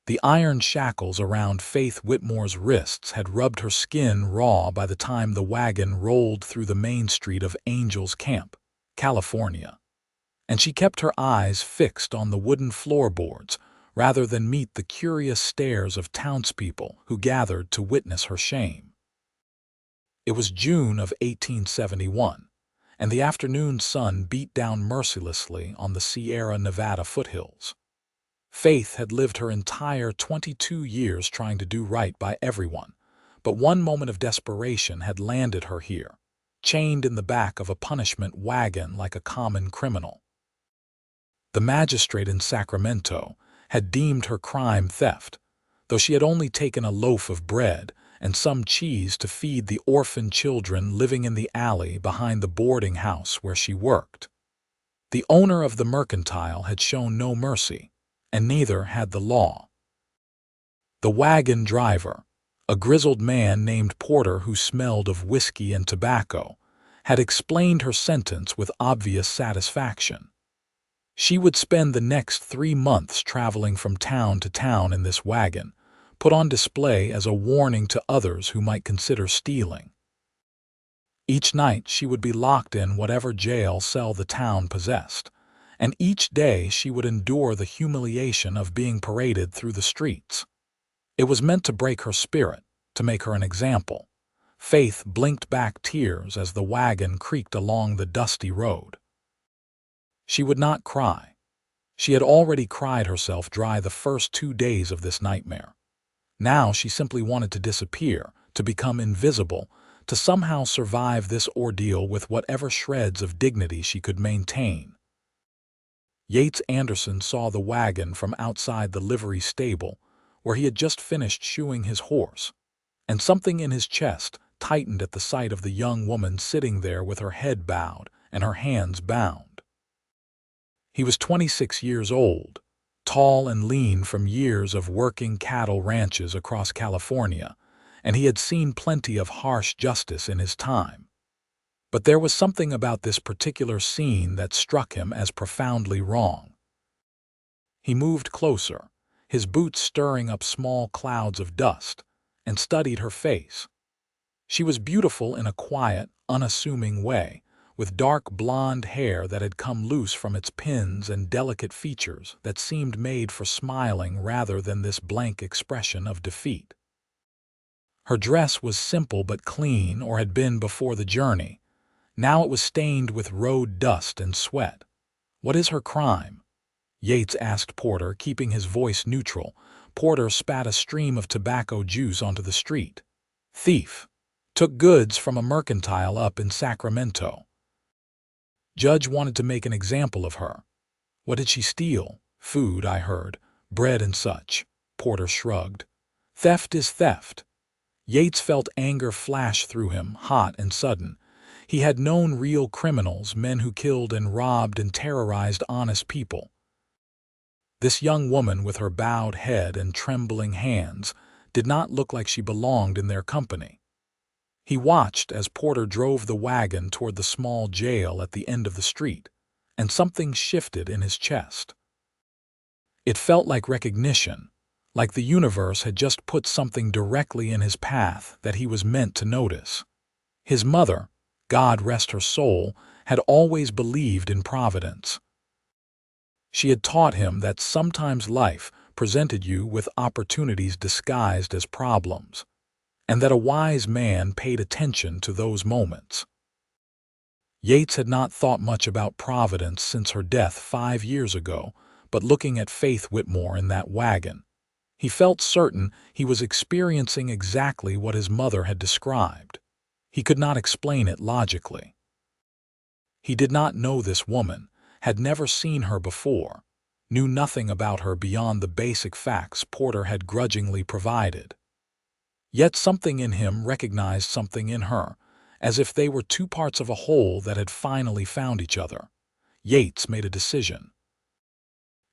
The iron shackles around Faith Whitmore's wrists had rubbed her skin raw by the time the wagon rolled through the main street of Angels Camp, California, and she kept her eyes fixed on the wooden floorboards rather than meet the curious stares of townspeople who gathered to witness her shame. It was June of 1871, and the afternoon sun beat down mercilessly on the Sierra Nevada foothills. Faith had lived her entire 22 years trying to do right by everyone, but one moment of desperation had landed her here, chained in the back of a punishment wagon like a common criminal. The magistrate in Sacramento had deemed her crime theft, though she had only taken a loaf of bread and some cheese to feed the orphan children living in the alley behind the boarding house where she worked. The owner of the mercantile had shown no mercy, and neither had the law. The wagon driver, a grizzled man named Porter who smelled of whiskey and tobacco, had explained her sentence with obvious satisfaction. She would spend the next 3 months traveling from town to town in this wagon, put on display as a warning to others who might consider stealing. Each night she would be locked in whatever jail cell the town possessed, and each day she would endure the humiliation of being paraded through the streets. It was meant to break her spirit, to make her an example. Faith blinked back tears as the wagon creaked along the dusty road. She would not cry. She had already cried herself dry the first 2 days of this nightmare. Now she simply wanted to disappear, to become invisible, to somehow survive this ordeal with whatever shreds of dignity she could maintain. Yates Anderson saw the wagon from outside the livery stable, where he had just finished shoeing his horse, and something in his chest tightened at the sight of the young woman sitting there with her head bowed and her hands bound. He was 26 years old, tall and lean from years of working cattle ranches across California, and he had seen plenty of harsh justice in his time. But there was something about this particular scene that struck him as profoundly wrong. He moved closer, his boots stirring up small clouds of dust, and studied her face. She was beautiful in a quiet, unassuming way, with dark blonde hair that had come loose from its pins and delicate features that seemed made for smiling rather than this blank expression of defeat. Her dress was simple but clean, or had been before the journey. Now it was stained with road dust and sweat. "What is her crime?" Yates asked Porter, keeping his voice neutral. Porter spat a stream of tobacco juice onto the street. "Thief. Took goods from a mercantile up in Sacramento. Judge wanted to make an example of her." "What did she steal?" "Food, I heard. Bread and such." Porter shrugged. "Theft is theft." Yates felt anger flash through him, hot and sudden. He had known real criminals, men who killed and robbed and terrorized honest people. This young woman with her bowed head and trembling hands did not look like she belonged in their company. He watched as Porter drove the wagon toward the small jail at the end of the street, and something shifted in his chest. It felt like recognition, like the universe had just put something directly in his path that he was meant to notice. His mother, God rest her soul, had always believed in Providence. She had taught him that sometimes life presented you with opportunities disguised as problems, and that a wise man paid attention to those moments. Yates had not thought much about Providence since her death 5 years ago, but looking at Faith Whitmore in that wagon, he felt certain he was experiencing exactly what his mother had described. He could not explain it logically. He did not know this woman, had never seen her before, knew nothing about her beyond the basic facts Porter had grudgingly provided. Yet something in him recognized something in her, as if they were two parts of a whole that had finally found each other. Yates made a decision.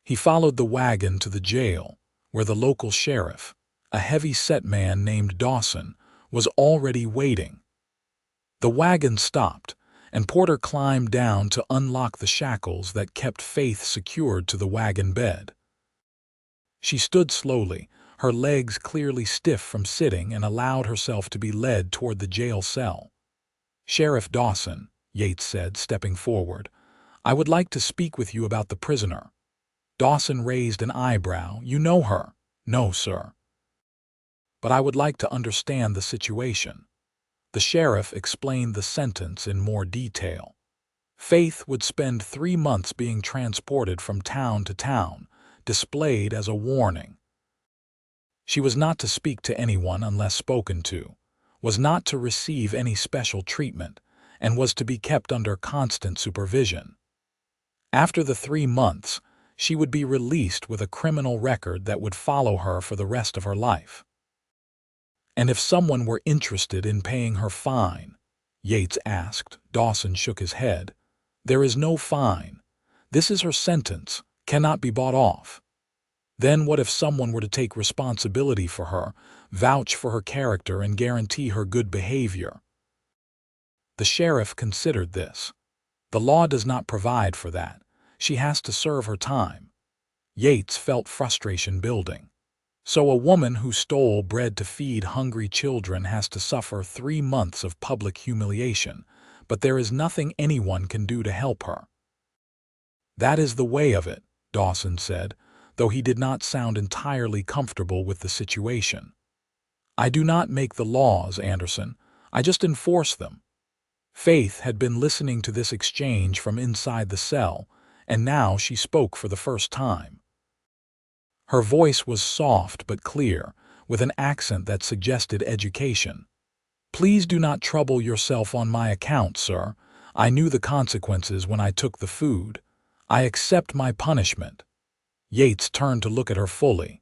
He followed the wagon to the jail, where the local sheriff, a heavy-set man named Dawson, was already waiting. The wagon stopped, and Porter climbed down to unlock the shackles that kept Faith secured to the wagon bed. She stood slowly, her legs clearly stiff from sitting, and allowed herself to be led toward the jail cell. "Sheriff Dawson," Yates said, stepping forward, "I would like to speak with you about the prisoner." Dawson raised an eyebrow. "You know her?" "No, sir. But I would like to understand the situation." The sheriff explained the sentence in more detail. Faith would spend 3 months being transported from town to town, displayed as a warning. She was not to speak to anyone unless spoken to, was not to receive any special treatment, and was to be kept under constant supervision. After the 3 months, she would be released with a criminal record that would follow her for the rest of her life. "And if someone were interested in paying her fine?" Yates asked. Dawson shook his head. "There is no fine. This is her sentence, cannot be bought off." "Then what if someone were to take responsibility for her, vouch for her character, and guarantee her good behavior?" The sheriff considered this. "The law does not provide for that. She has to serve her time." Yates felt frustration building. So a woman who stole bread to feed hungry children has to suffer 3 months of public humiliation, but there is nothing anyone can do to help her. "That is the way of it," Dawson said, though he did not sound entirely comfortable with the situation. "I do not make the laws, Anderson. I just enforce them." Faith had been listening to this exchange from inside the cell, and now she spoke for the first time. Her voice was soft but clear, with an accent that suggested education. "Please do not trouble yourself on my account, sir. I knew the consequences when I took the food. I accept my punishment." Yates turned to look at her fully.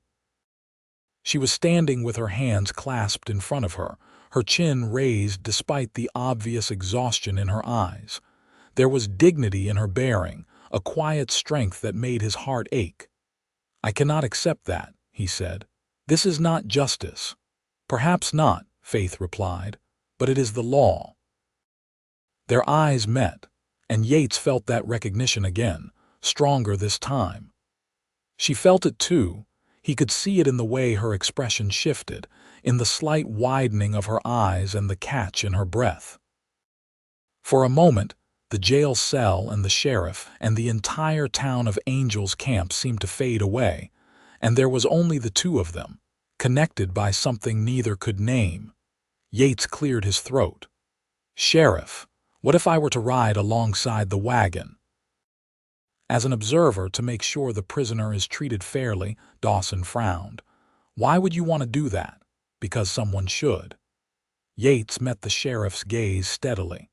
She was standing with her hands clasped in front of her, her chin raised despite the obvious exhaustion in her eyes. There was dignity in her bearing, a quiet strength that made his heart ache. "I cannot accept that," he said. "This is not justice." "Perhaps not," Faith replied, "but it is the law." Their eyes met, and Yates felt that recognition again, stronger this time. She felt it too. He could see it in the way her expression shifted, in the slight widening of her eyes and the catch in her breath. For a moment, the jail cell and the sheriff and the entire town of Angels Camp seemed to fade away, and there was only the two of them, connected by something neither could name. Yates cleared his throat. "Sheriff, what if I were to ride alongside the wagon?" As an observer to make sure the prisoner is treated fairly, Dawson frowned. "Why would you want to do that?" "Because someone should." Yates met the sheriff's gaze steadily.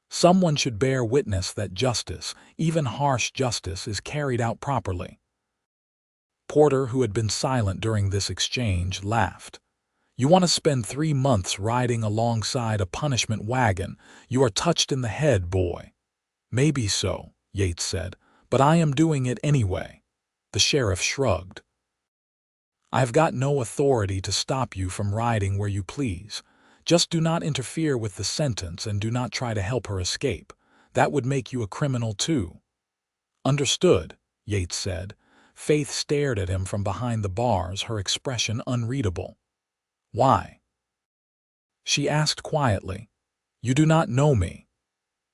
"Someone should bear witness that justice, even harsh justice, is carried out properly." Porter, who had been silent during this exchange, laughed. "You want to spend 3 months riding alongside a punishment wagon. You are touched in the head, boy." "Maybe so," Yates said, "but I am doing it anyway." The sheriff shrugged. "I have got no authority to stop you from riding where you please. Just do not interfere with the sentence and do not try to help her escape. That would make you a criminal too." "Understood," Yates said. Faith stared at him from behind the bars, her expression unreadable. "Why?" she asked quietly. "You do not know me."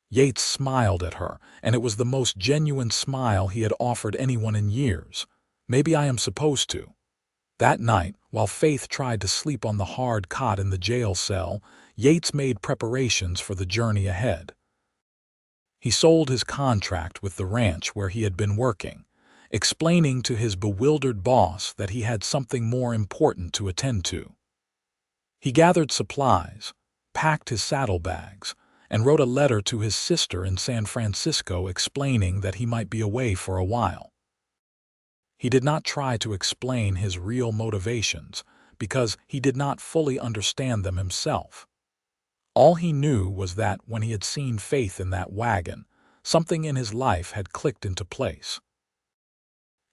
Yates smiled at her, and it was the most genuine smile he had offered anyone in years. "Maybe I am supposed to." That night, while Faith tried to sleep on the hard cot in the jail cell, Yates made preparations for the journey ahead. He sold his contract with the ranch where he had been working, explaining to his bewildered boss that he had something more important to attend to. He gathered supplies, packed his saddlebags, and wrote a letter to his sister in San Francisco explaining that he might be away for a while. He did not try to explain his real motivations because he did not fully understand them himself. All he knew was that when he had seen Faith in that wagon, something in his life had clicked into place.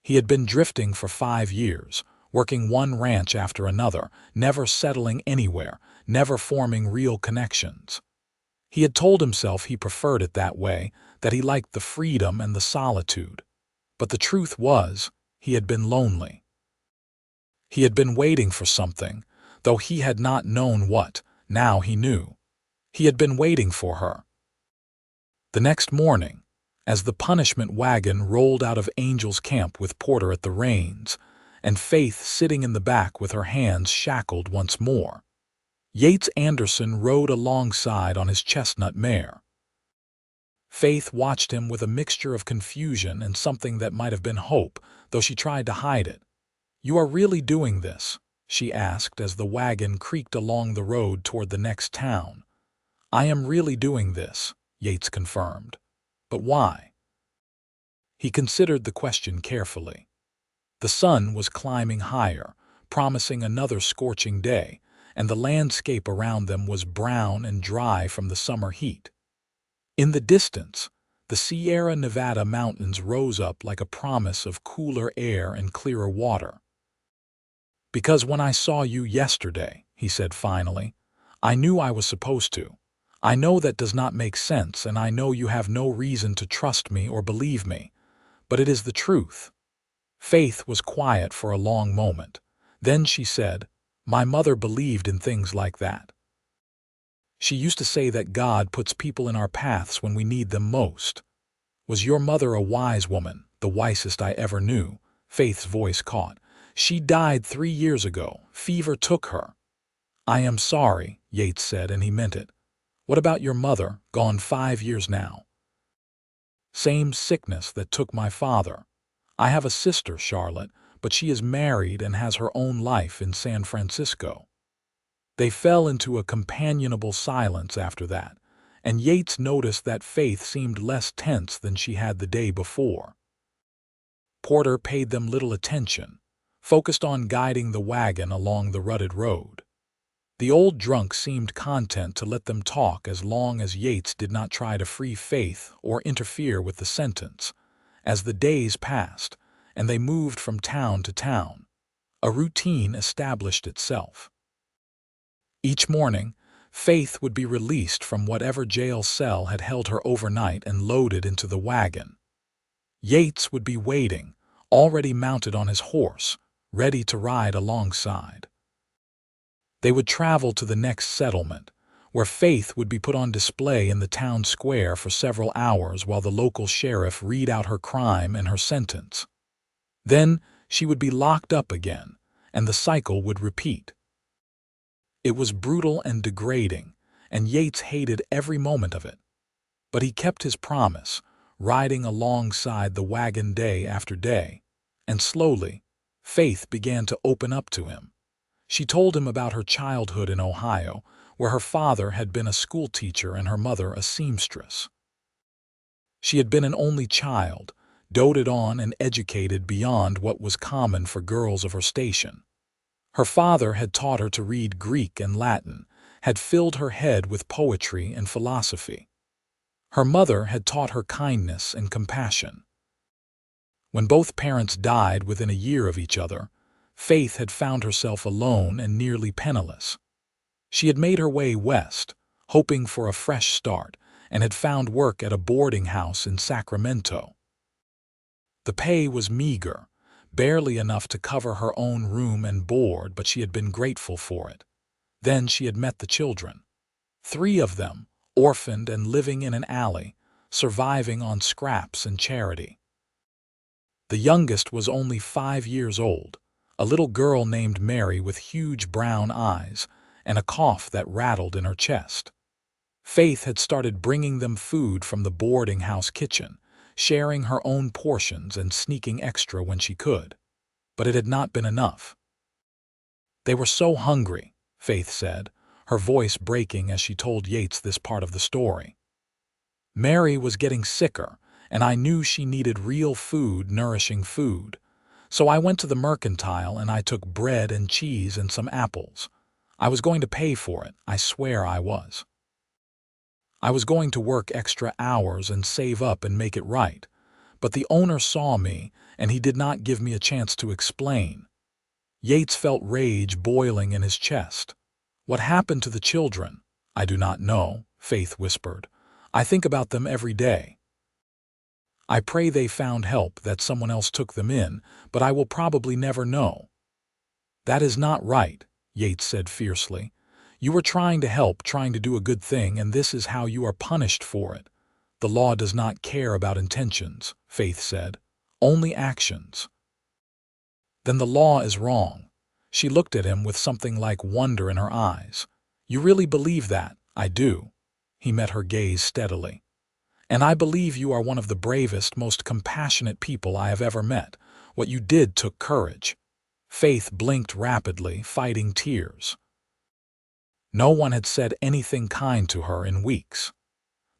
He had been drifting for 5 years, working one ranch after another, never settling anywhere, never forming real connections. He had told himself he preferred it that way, that he liked the freedom and the solitude. But the truth was, he had been lonely. He had been waiting for something, though he had not known what. Now he knew. He had been waiting for her. The next morning, as the punishment wagon rolled out of Angel's camp with Porter at the reins, and Faith sitting in the back with her hands shackled once more, Yates Anderson rode alongside on his chestnut mare. Faith watched him with a mixture of confusion and something that might have been hope, though she tried to hide it. "You are really doing this?" she asked as the wagon creaked along the road toward the next town. "I am really doing this," Yates confirmed. "But why?" He considered the question carefully. The sun was climbing higher, promising another scorching day, and the landscape around them was brown and dry from the summer heat. In the distance, the Sierra Nevada mountains rose up like a promise of cooler air and clearer water. "Because when I saw you yesterday," he said finally, "I knew I was supposed to. I know that does not make sense, and I know you have no reason to trust me or believe me, but it is the truth." Faith was quiet for a long moment. Then she said, "My mother believed in things like that. She used to say that God puts people in our paths when we need them most." "Was your mother a wise woman, the wisest I ever knew?" Faith's voice caught. "She died 3 years ago. Fever took her." "I am sorry," Yates said, and he meant it. "What about your mother, gone 5 years now?" "Same sickness that took my father. I have a sister, Charlotte, but she is married and has her own life in San Francisco." They fell into a companionable silence after that, and Yates noticed that Faith seemed less tense than she had the day before. Porter paid them little attention, focused on guiding the wagon along the rutted road. The old drunk seemed content to let them talk as long as Yates did not try to free Faith or interfere with the sentence. As the days passed, and they moved from town to town, a routine established itself. Each morning, Faith would be released from whatever jail cell had held her overnight and loaded into the wagon. Yates would be waiting, already mounted on his horse, ready to ride alongside. They would travel to the next settlement, where Faith would be put on display in the town square for several hours while the local sheriff read out her crime and her sentence. Then she would be locked up again, and the cycle would repeat. It was brutal and degrading, and Yates hated every moment of it. But he kept his promise, riding alongside the wagon day after day, and slowly, Faith began to open up to him. She told him about her childhood in Ohio, where her father had been a schoolteacher and her mother a seamstress. She had been an only child, doted on and educated beyond what was common for girls of her station. Her father had taught her to read Greek and Latin, had filled her head with poetry and philosophy. Her mother had taught her kindness and compassion. When both parents died within a year of each other, Faith had found herself alone and nearly penniless. She had made her way west, hoping for a fresh start, and had found work at a boarding house in Sacramento. The pay was meager, barely enough to cover her own room and board, but she had been grateful for it. Then she had met the children. 3 of them, orphaned and living in an alley, surviving on scraps and charity. The youngest was only 5 years old, a little girl named Mary with huge brown eyes and a cough that rattled in her chest. Faith had started bringing them food from the boarding house kitchen, sharing her own portions and sneaking extra when she could. But it had not been enough. "They were so hungry," Faith said, her voice breaking as she told Yates this part of the story. "Mary was getting sicker, and I knew she needed real food, nourishing food. So I went to the mercantile and I took bread and cheese and some apples. I was going to pay for it, I swear I was. I was going to work extra hours and save up and make it right, but the owner saw me and he did not give me a chance to explain." Yates felt rage boiling in his chest. "What happened to the children?" "I do not know," Faith whispered. "I think about them every day. I pray they found help, that someone else took them in, but I will probably never know." "That is not right," Yates said fiercely. "You were trying to help, trying to do a good thing, and this is how you are punished for it." "The law does not care about intentions," Faith said. "Only actions." "Then the law is wrong." She looked at him with something like wonder in her eyes. "You really believe that?" "I do." He met her gaze steadily. "And I believe you are one of the bravest, most compassionate people I have ever met. What you did took courage." Faith blinked rapidly, fighting tears. No one had said anything kind to her in weeks.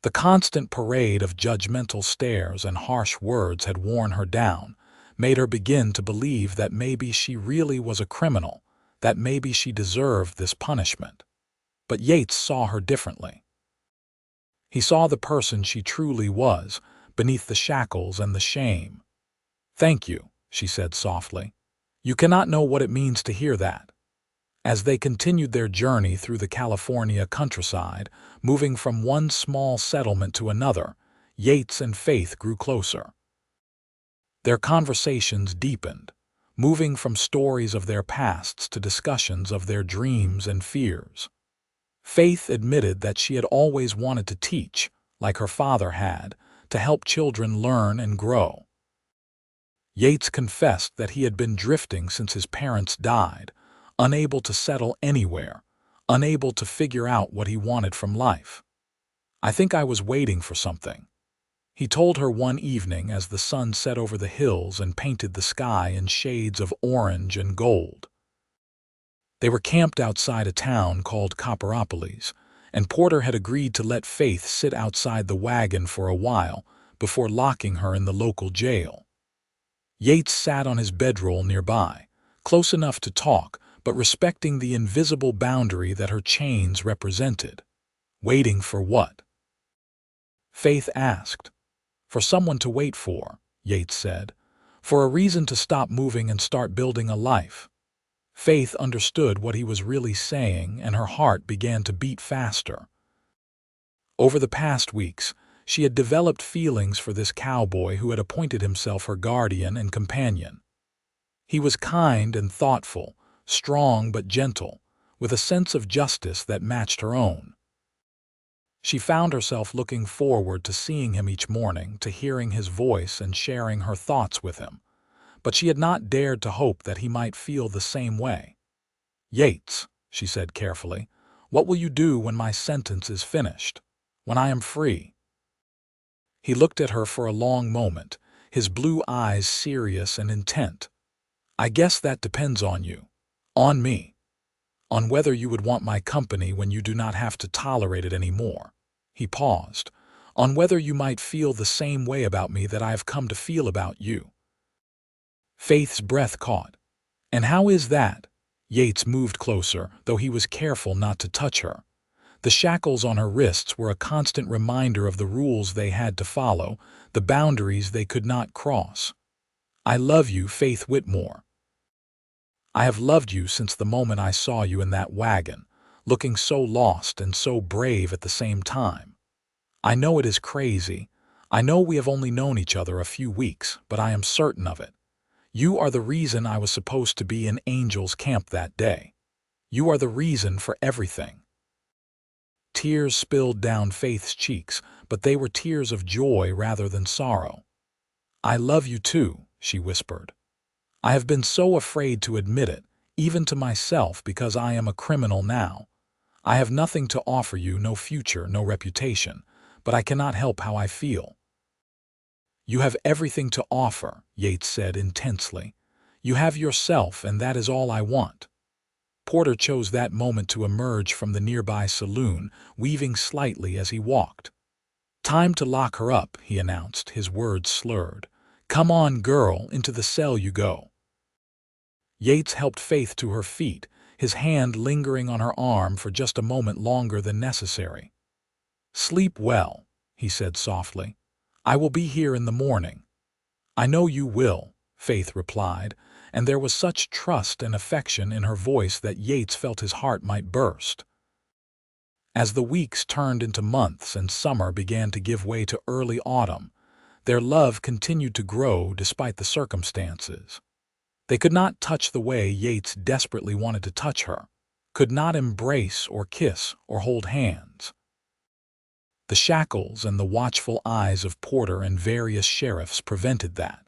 The constant parade of judgmental stares and harsh words had worn her down, made her begin to believe that maybe she really was a criminal, that maybe she deserved this punishment. But Yates saw her differently. He saw the person she truly was, beneath the shackles and the shame. "Thank you," she said softly. "You cannot know what it means to hear that." As they continued their journey through the California countryside, moving from one small settlement to another, Yates and Faith grew closer. Their conversations deepened, moving from stories of their pasts to discussions of their dreams and fears. Faith admitted that she had always wanted to teach, like her father had, to help children learn and grow. Yates confessed that he had been drifting since his parents died, unable to settle anywhere, unable to figure out what he wanted from life. "I think I was waiting for something," he told her one evening as the sun set over the hills and painted the sky in shades of orange and gold. They were camped outside a town called Copperopolis, and Porter had agreed to let Faith sit outside the wagon for a while before locking her in the local jail. Yates sat on his bedroll nearby, close enough to talk, but respecting the invisible boundary that her chains represented. "Waiting for what?" Faith asked. "For someone to wait for," Yates said. "For a reason to stop moving and start building a life." Faith understood what he was really saying, and her heart began to beat faster. Over the past weeks, she had developed feelings for this cowboy who had appointed himself her guardian and companion. He was kind and thoughtful, strong but gentle, with a sense of justice that matched her own. She found herself looking forward to seeing him each morning, to hearing his voice and sharing her thoughts with him, but she had not dared to hope that he might feel the same way. "Yates," she said carefully, "what will you do when my sentence is finished? When I am free?" He looked at her for a long moment, his blue eyes serious and intent. "I guess that depends on you. On me. On whether you would want my company when you do not have to tolerate it anymore." He paused. "On whether you might feel the same way about me that I have come to feel about you." Faith's breath caught. "And how is that?" Yates moved closer, though he was careful not to touch her. The shackles on her wrists were a constant reminder of the rules they had to follow, the boundaries they could not cross. "I love you, Faith Whitmore. I have loved you since the moment I saw you in that wagon, looking so lost and so brave at the same time. I know it is crazy. I know we have only known each other a few weeks, but I am certain of it. You are the reason I was supposed to be in Angel's camp that day. You are the reason for everything." Tears spilled down Faith's cheeks, but they were tears of joy rather than sorrow. "I love you too," she whispered. "I have been so afraid to admit it, even to myself, because I am a criminal now. I have nothing to offer you, no future, no reputation, but I cannot help how I feel." "You have everything to offer," Yates said intensely. "You have yourself, and that is all I want." Porter chose that moment to emerge from the nearby saloon, weaving slightly as he walked. "Time to lock her up," he announced, his words slurred. "Come on, girl, into the cell you go." Yates helped Faith to her feet, his hand lingering on her arm for just a moment longer than necessary. "Sleep well," he said softly. "I will be here in the morning." "I know you will," Faith replied, and there was such trust and affection in her voice that Yates felt his heart might burst. As the weeks turned into months and summer began to give way to early autumn, their love continued to grow despite the circumstances. They could not touch the way Yates desperately wanted to touch her, could not embrace or kiss or hold hands. The shackles and the watchful eyes of Porter and various sheriffs prevented that.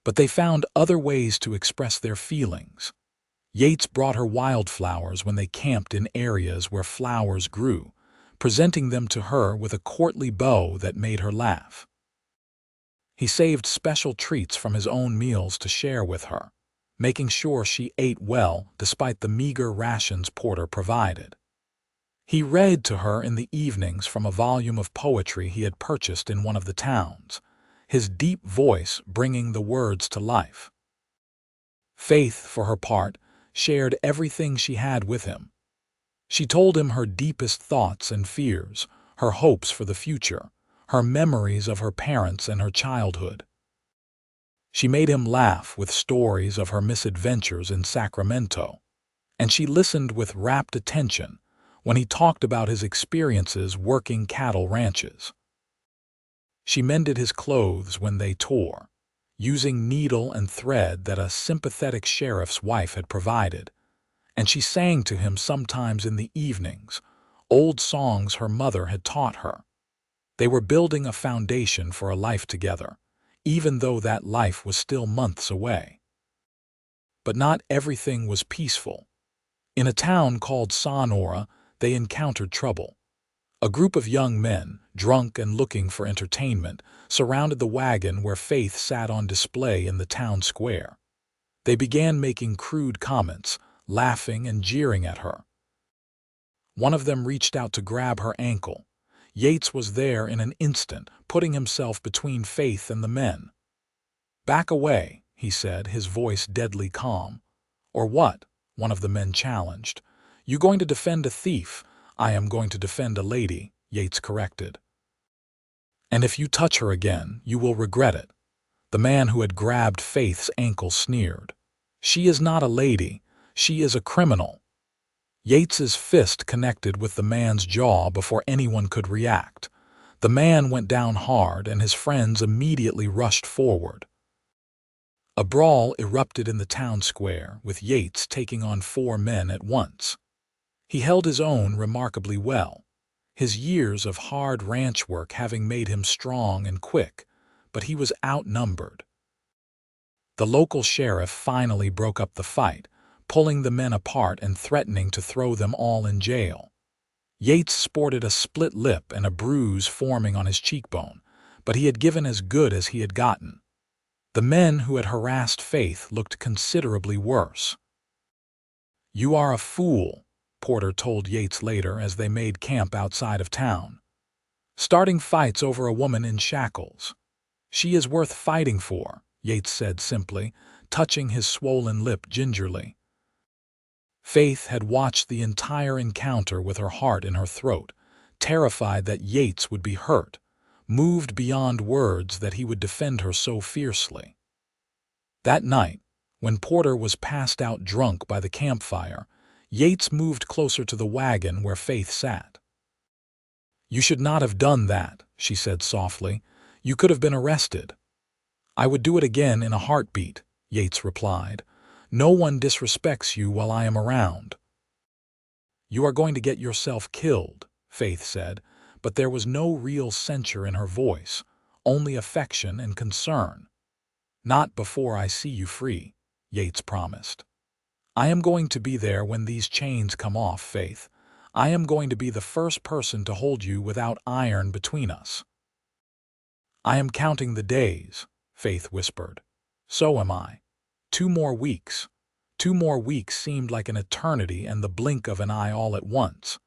But they found other ways to express their feelings. Yates brought her wildflowers when they camped in areas where flowers grew, presenting them to her with a courtly bow that made her laugh. He saved special treats from his own meals to share with her, making sure she ate well despite the meager rations Porter provided. He read to her in the evenings from a volume of poetry he had purchased in one of the towns, his deep voice bringing the words to life. Faith, for her part, shared everything she had with him. She told him her deepest thoughts and fears, her hopes for the future, her memories of her parents and her childhood. She made him laugh with stories of her misadventures in Sacramento, and she listened with rapt attention when he talked about his experiences working cattle ranches. She mended his clothes when they tore, using needle and thread that a sympathetic sheriff's wife had provided, and she sang to him sometimes in the evenings, old songs her mother had taught her. They were building a foundation for a life together, even though that life was still months away. But not everything was peaceful. In a town called Sonora, they encountered trouble. A group of young men, drunk and looking for entertainment, surrounded the wagon where Faith sat on display in the town square. They began making crude comments, laughing and jeering at her. One of them reached out to grab her ankle. Yates was there in an instant, putting himself between Faith and the men. "Back away," he said, his voice deadly calm. "Or what?" one of the men challenged. "You going to defend a thief?" "I am going to defend a lady," Yates corrected. "And if you touch her again, you will regret it." The man who had grabbed Faith's ankle sneered. "She is not a lady. She is a criminal." Yates's fist connected with the man's jaw before anyone could react. The man went down hard, and his friends immediately rushed forward. A brawl erupted in the town square, with Yates taking on 4 men at once. He held his own remarkably well, his years of hard ranch work having made him strong and quick, but he was outnumbered. The local sheriff finally broke up the fight, pulling the men apart and threatening to throw them all in jail. Yates sported a split lip and a bruise forming on his cheekbone, but he had given as good as he had gotten. The men who had harassed Faith looked considerably worse. "You are a fool," Porter told Yates later as they made camp outside of town. "Starting fights over a woman in shackles. She is worth fighting for," Yates said simply, touching his swollen lip gingerly. Faith had watched the entire encounter with her heart in her throat, terrified that Yates would be hurt, moved beyond words that he would defend her so fiercely. That night, when Porter was passed out drunk by the campfire, Yates moved closer to the wagon where Faith sat. "You should not have done that," she said softly. "You could have been arrested." "I would do it again in a heartbeat," Yates replied. "No one disrespects you while I am around." "You are going to get yourself killed," Faith said, but there was no real censure in her voice, only affection and concern. "Not before I see you free," Yates promised. "I am going to be there when these chains come off, Faith. I am going to be the first person to hold you without iron between us." "I am counting the days," Faith whispered. "So am I. 2 more weeks." 2 more weeks seemed like an eternity and the blink of an eye all at once.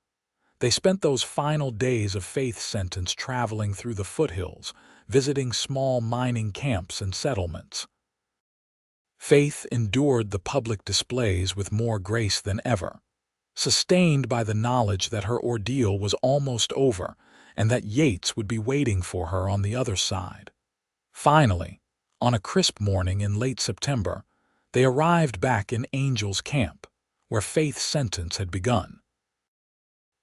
They spent those final days of Faith's sentence traveling through the foothills, visiting small mining camps and settlements. Faith endured the public displays with more grace than ever, sustained by the knowledge that her ordeal was almost over and that Yates would be waiting for her on the other side. Finally, on a crisp morning in late September, they arrived back in Angel's Camp, where Faith's sentence had begun.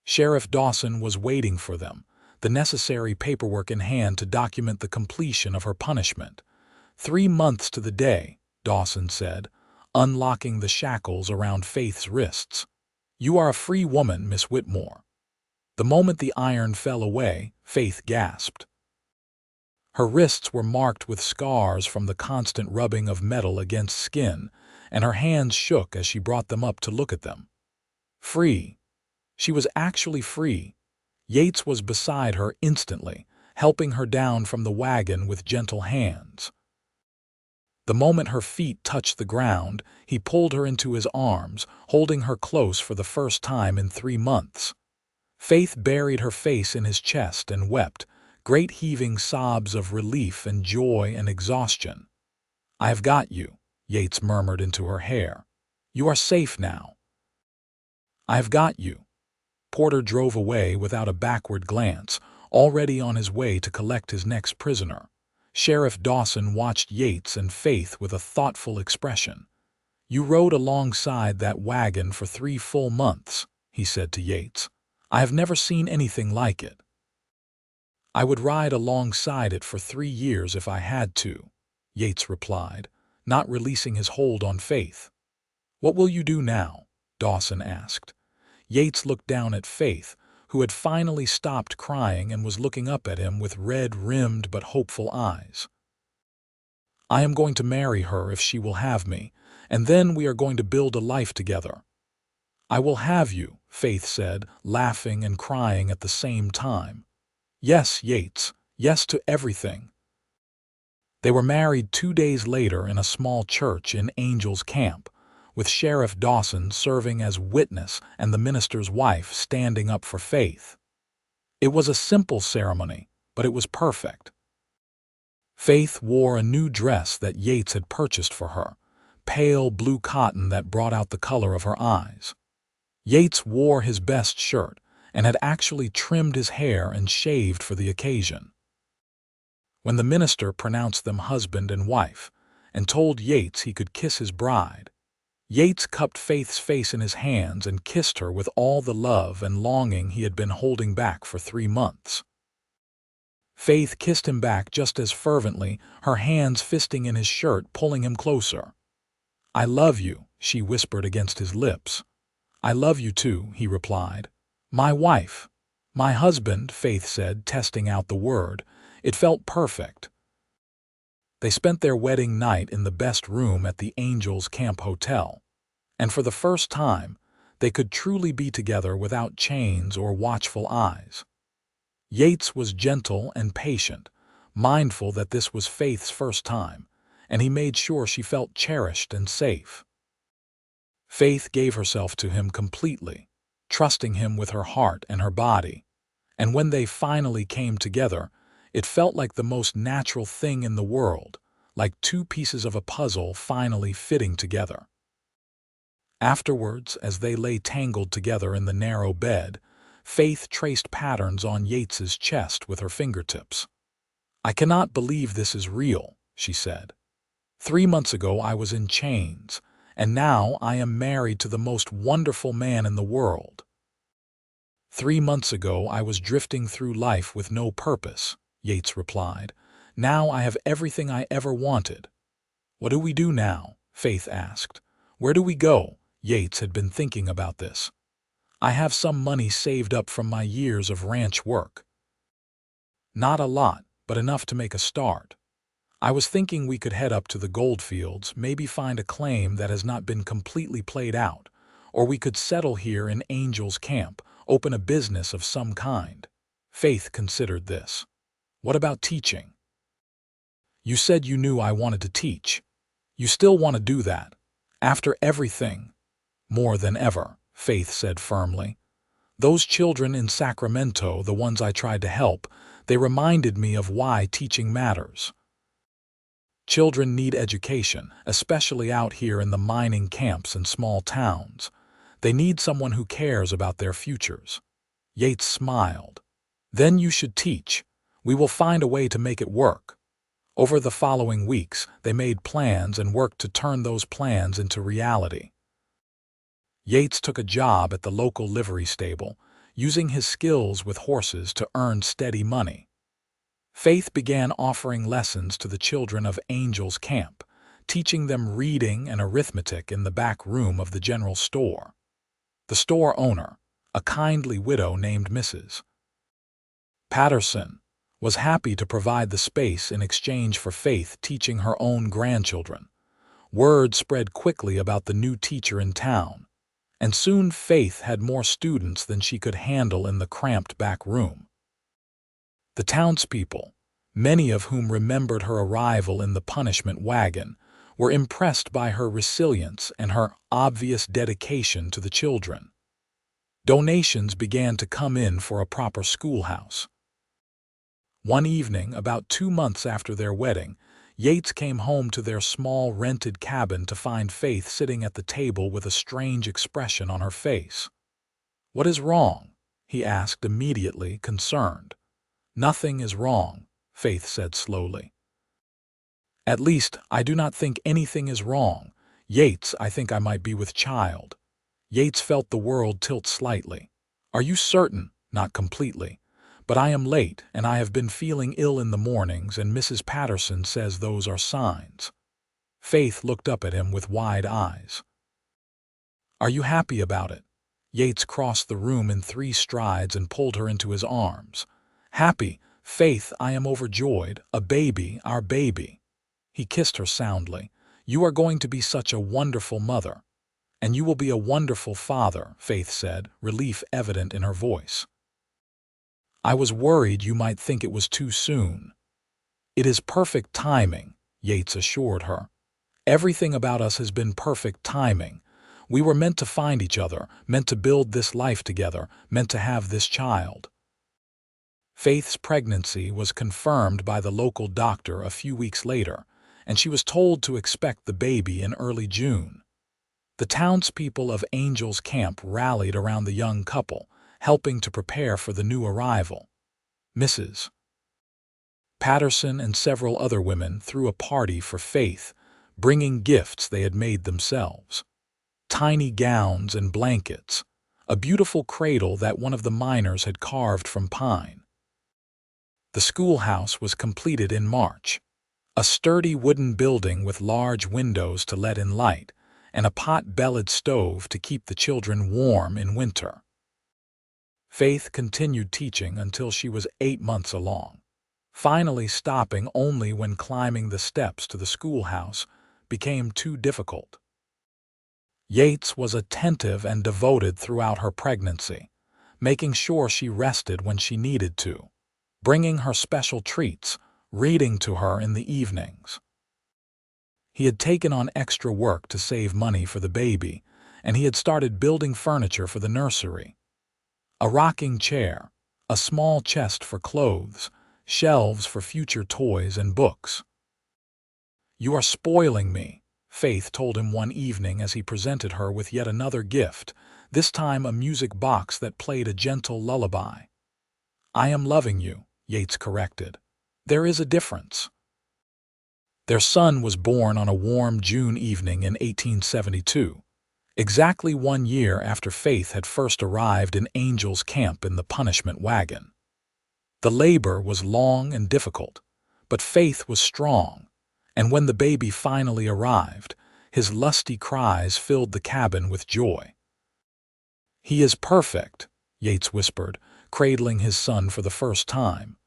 Sheriff Dawson was waiting for them, the necessary paperwork in hand to document the completion of her punishment. 3 months to the day, Dawson said, unlocking the shackles around Faith's wrists. "You are a free woman, Miss Whitmore." The moment the iron fell away, Faith gasped. Her wrists were marked with scars from the constant rubbing of metal against skin, and her hands shook as she brought them up to look at them. Free. She was actually free. Yates was beside her instantly, helping her down from the wagon with gentle hands. The moment her feet touched the ground, he pulled her into his arms, holding her close for the first time in 3 months. Faith buried her face in his chest and wept, great heaving sobs of relief and joy and exhaustion. "I have got you," Yates murmured into her hair. "You are safe now." "I have got you." Porter drove away without a backward glance, already on his way to collect his next prisoner. Sheriff Dawson watched Yates and Faith with a thoughtful expression. "You rode alongside that wagon for 3 full months," he said to Yates. "I have never seen anything like it." "I would ride alongside it for 3 years if I had to," Yates replied, not releasing his hold on Faith. "What will you do now?" Dawson asked. Yates looked down at Faith, who had finally stopped crying and was looking up at him with red-rimmed but hopeful eyes. "I am going to marry her if she will have me, and then we are going to build a life together." "I will have you," Faith said, laughing and crying at the same time. "Yes, Yates, yes to everything." They were married 2 days later in a small church in Angel's Camp, with Sheriff Dawson serving as witness and the minister's wife standing up for Faith. It was a simple ceremony, but it was perfect. Faith wore a new dress that Yates had purchased for her, pale blue cotton that brought out the color of her eyes. Yates wore his best shirt and had actually trimmed his hair and shaved for the occasion. When the minister pronounced them husband and wife and told Yates he could kiss his bride, Yates cupped Faith's face in his hands and kissed her with all the love and longing he had been holding back for 3 months. Faith kissed him back just as fervently, her hands fisting in his shirt, pulling him closer. "I love you," she whispered against his lips. "I love you too," he replied. "My wife." "My husband," Faith said, testing out the word. It felt perfect. They spent their wedding night in the best room at the Angels Camp Hotel, and for the first time, they could truly be together without chains or watchful eyes. Yates was gentle and patient, mindful that this was Faith's first time, and he made sure she felt cherished and safe. Faith gave herself to him completely, trusting him with her heart and her body, and when they finally came together, it felt like the most natural thing in the world, like 2 pieces of a puzzle finally fitting together. Afterwards, as they lay tangled together in the narrow bed, Faith traced patterns on Yates's chest with her fingertips. "I cannot believe this is real," she said. 3 months ago I was in chains, and now I am married to the most wonderful man in the world. 3 months ago I was drifting through life with no purpose," Yates replied. "Now I have everything I ever wanted." "What do we do now?" Faith asked. "Where do we go?" Yates had been thinking about this. "I have some money saved up from my years of ranch work. Not a lot, but enough to make a start. I was thinking we could head up to the goldfields, maybe find a claim that has not been completely played out, or we could settle here in Angel's Camp, open a business of some kind." Faith considered this. "What about teaching?" "You said you knew I wanted to teach. You still want to do that? After everything?" "More than ever," Faith said firmly. "Those children in Sacramento, the ones I tried to help, they reminded me of why teaching matters. Children need education, especially out here in the mining camps and small towns. They need someone who cares about their futures." Yates smiled. "Then you should teach. We will find a way to make it work." Over the following weeks, they made plans and worked to turn those plans into reality. Yates took a job at the local livery stable, using his skills with horses to earn steady money. Faith began offering lessons to the children of Angel's Camp, teaching them reading and arithmetic in the back room of the general store. The store owner, a kindly widow named Mrs. Patterson, was happy to provide the space in exchange for Faith teaching her own grandchildren. Word spread quickly about the new teacher in town, and soon Faith had more students than she could handle in the cramped back room. The townspeople, many of whom remembered her arrival in the punishment wagon, were impressed by her resilience and her obvious dedication to the children. Donations began to come in for a proper schoolhouse. One evening, about 2 months after their wedding, Yates came home to their small rented cabin to find Faith sitting at the table with a strange expression on her face. "What is wrong?" he asked immediately, concerned. "Nothing is wrong," Faith said slowly. "At least, I do not think anything is wrong. Yates, I think I might be with child." Yates felt the world tilt slightly. "Are you certain?" "Not completely. But I am late, and I have been feeling ill in the mornings, and Mrs. Patterson says those are signs." Faith looked up at him with wide eyes. "Are you happy about it?" Yates crossed the room in 3 strides and pulled her into his arms. "Happy? Faith, I am overjoyed. A baby, our baby." He kissed her soundly. "You are going to be such a wonderful mother." "And you will be a wonderful father," Faith said, relief evident in her voice. "I was worried you might think it was too soon." "It is perfect timing," Yates assured her. "Everything about us has been perfect timing. We were meant to find each other, meant to build this life together, meant to have this child." Faith's pregnancy was confirmed by the local doctor a few weeks later, and she was told to expect the baby in early June. The townspeople of Angels Camp rallied around the young couple, helping to prepare for the new arrival. Mrs. Patterson and several other women threw a party for Faith, bringing gifts they had made themselves. Tiny gowns and blankets, a beautiful cradle that one of the miners had carved from pine. The schoolhouse was completed in March, a sturdy wooden building with large windows to let in light, and a pot-bellied stove to keep the children warm in winter. Faith continued teaching until she was 8 months along, finally stopping only when climbing the steps to the schoolhouse became too difficult. Yates was attentive and devoted throughout her pregnancy, making sure she rested when she needed to, bringing her special treats, reading to her in the evenings. He had taken on extra work to save money for the baby, and he had started building furniture for the nursery. A rocking chair, a small chest for clothes, shelves for future toys and books. "You are spoiling me," Faith told him one evening as he presented her with yet another gift, this time a music box that played a gentle lullaby. "I am loving you," Yates corrected. "There is a difference." Their son was born on a warm June evening in 1872, exactly 1 year after Faith had first arrived in Angels Camp in the punishment wagon. The labor was long and difficult, but Faith was strong, and when the baby finally arrived, his lusty cries filled the cabin with joy. "He is perfect," Yates whispered, cradling his son for the first time.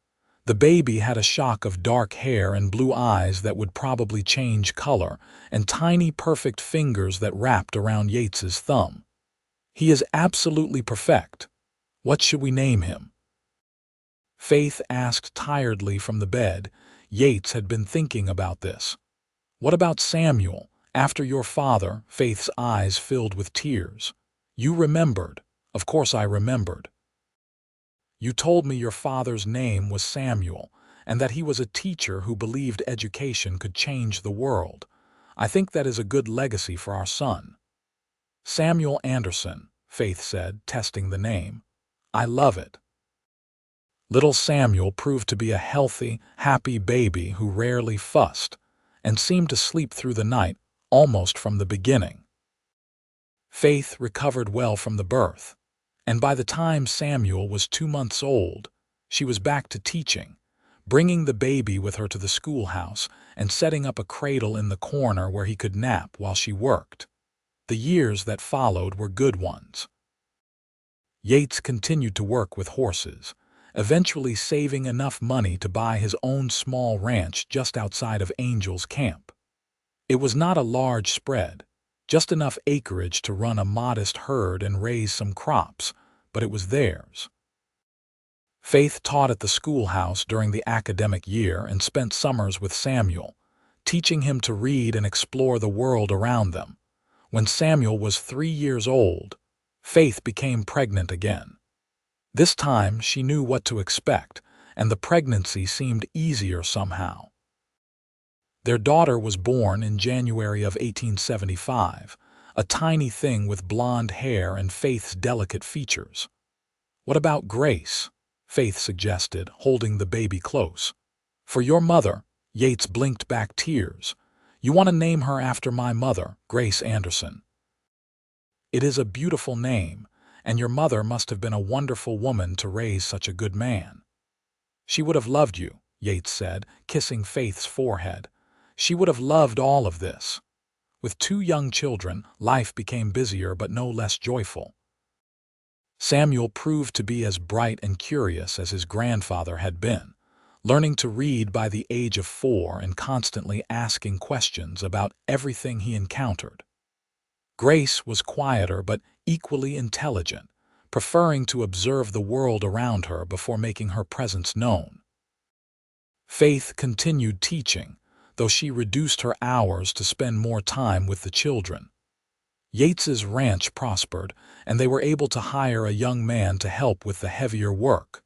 The baby had a shock of dark hair and blue eyes that would probably change color, and tiny perfect fingers that wrapped around Yates's thumb. "He is absolutely perfect. What should we name him?" Faith asked tiredly from the bed. Yates had been thinking about this. "What about Samuel, after your father?" Faith's eyes filled with tears. "You remembered." "Of course I remembered. You told me your father's name was Samuel, and that he was a teacher who believed education could change the world. I think that is a good legacy for our son." "Samuel Anderson," Faith said, testing the name. "I love it." Little Samuel proved to be a healthy, happy baby who rarely fussed, and seemed to sleep through the night almost from the beginning. Faith recovered well from the birth, and by the time Samuel was 2 months old, she was back to teaching, bringing the baby with her to the schoolhouse and setting up a cradle in the corner where he could nap while she worked. The years that followed were good ones. Yates continued to work with horses, eventually saving enough money to buy his own small ranch just outside of Angel's Camp. It was not a large spread, just enough acreage to run a modest herd and raise some crops, but it was theirs. Faith taught at the schoolhouse during the academic year and spent summers with Samuel, teaching him to read and explore the world around them. When Samuel was 3 years old, Faith became pregnant again. This time she knew what to expect, and the pregnancy seemed easier somehow. Their daughter was born in January of 1875, a tiny thing with blonde hair and Faith's delicate features. "What about Grace?" Faith suggested, holding the baby close. "For your mother," Yates blinked back tears. "You want to name her after my mother, Grace Anderson." "It is a beautiful name, and your mother must have been a wonderful woman to raise such a good man." "She would have loved you," Yates said, kissing Faith's forehead. "She would have loved all of this." With 2 young children, life became busier but no less joyful. Samuel proved to be as bright and curious as his grandfather had been, learning to read by the age of 4 and constantly asking questions about everything he encountered. Grace was quieter but equally intelligent, preferring to observe the world around her before making her presence known. Faith continued teaching, though she reduced her hours to spend more time with the children. Yates's ranch prospered, and they were able to hire a young man to help with the heavier work.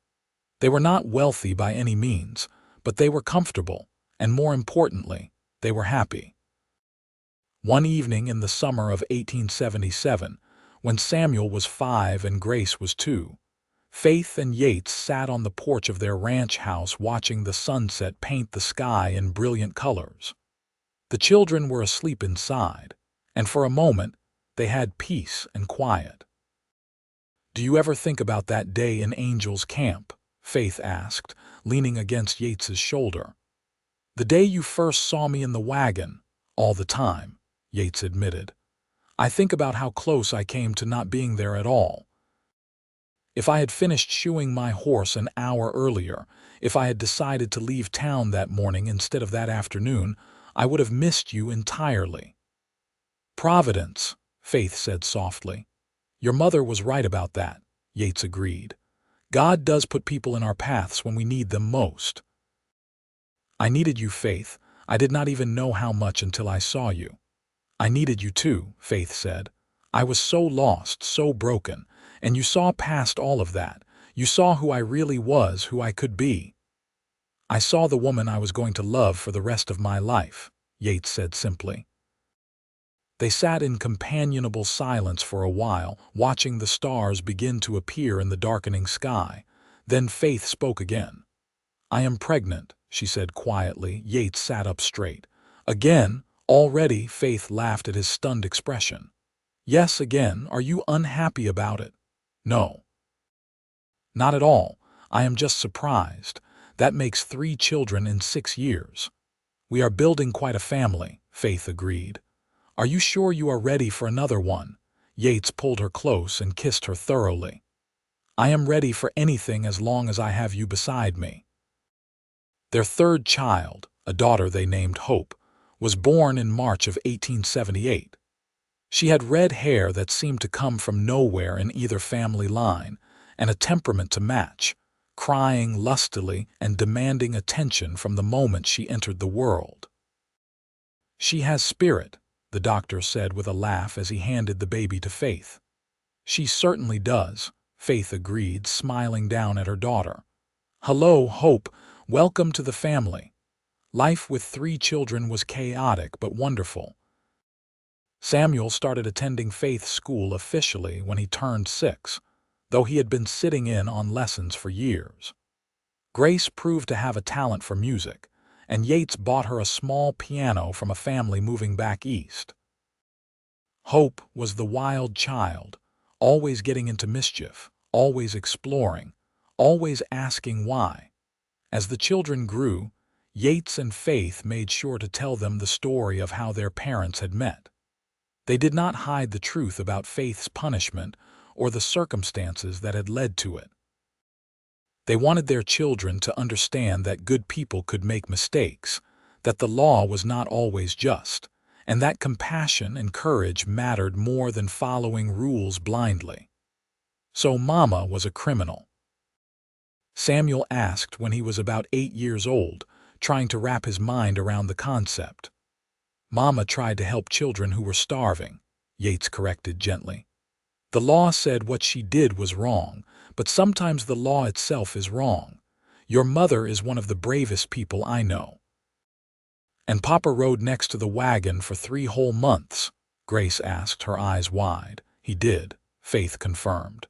They were not wealthy by any means, but they were comfortable, and more importantly, they were happy. One evening in the summer of 1877, when Samuel was 5 and Grace was 2, Faith and Yates sat on the porch of their ranch house watching the sunset paint the sky in brilliant colors. The children were asleep inside, and for a moment they had peace and quiet. "Do you ever think about that day in Angel's Camp?" Faith asked, leaning against Yates's shoulder. "The day you first saw me in the wagon." "All the time," Yates admitted. "I think about how close I came to not being there at all. If I had finished shoeing my horse an hour earlier, if I had decided to leave town that morning instead of that afternoon, I would have missed you entirely." "Providence," Faith said softly. "Your mother was right about that," Yates agreed. "God does put people in our paths when we need them most." "I needed you, Faith. I did not even know how much until I saw you." "I needed you too," Faith said. "I was so lost, so broken, and you saw past all of that. You saw who I really was, who I could be." "I saw the woman I was going to love for the rest of my life," Yates said simply. They sat in companionable silence for a while, watching the stars begin to appear in the darkening sky. Then Faith spoke again. "I am pregnant," she said quietly. Yates sat up straight. "Again? Already?" Faith laughed at his stunned expression. "Yes, again. Are you unhappy about it?" "No. Not at all. I am just surprised. That makes 3 children in 6 years." "We are building quite a family," Faith agreed. "Are you sure you are ready for another one?" Yates pulled her close and kissed her thoroughly. "I am ready for anything as long as I have you beside me." Their 3rd child, a daughter they named Hope, was born in March of 1878. She had red hair that seemed to come from nowhere in either family line, and a temperament to match, crying lustily and demanding attention from the moment she entered the world. "She has spirit," the doctor said with a laugh as he handed the baby to Faith. "She certainly does," Faith agreed, smiling down at her daughter. "Hello, Hope. Welcome to the family." Life with 3 children was chaotic but wonderful. Samuel started attending Faith's school officially when he turned 6, though he had been sitting in on lessons for years. Grace proved to have a talent for music, and Yates bought her a small piano from a family moving back east. Hope was the wild child, always getting into mischief, always exploring, always asking why. As the children grew, Yates and Faith made sure to tell them the story of how their parents had met. They did not hide the truth about Faith's punishment or the circumstances that had led to it. They wanted their children to understand that good people could make mistakes, that the law was not always just, and that compassion and courage mattered more than following rules blindly. So Mama was a criminal? Samuel asked when he was about 8 years old, trying to wrap his mind around the concept. Mama tried to help children who were starving, Yates corrected gently. The law said what she did was wrong, but sometimes the law itself is wrong. Your mother is one of the bravest people I know. And Papa rode next to the wagon for 3 whole months? Grace asked, her eyes wide. He did, Faith confirmed.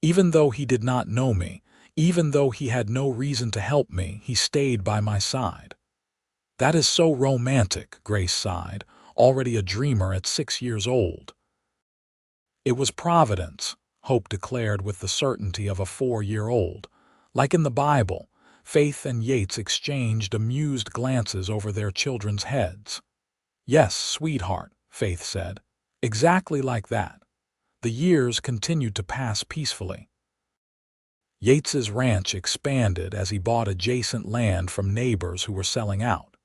Even though he did not know me, even though he had no reason to help me, he stayed by my side. That is so romantic, Grace sighed, already a dreamer at 6 years old. It was Providence, Hope declared with the certainty of a 4-year-old. Like in the Bible, Faith and Yates exchanged amused glances over their children's heads. Yes, sweetheart, Faith said. Exactly like that. The years continued to pass peacefully. Yates's ranch expanded as he bought adjacent land from neighbors who were selling out.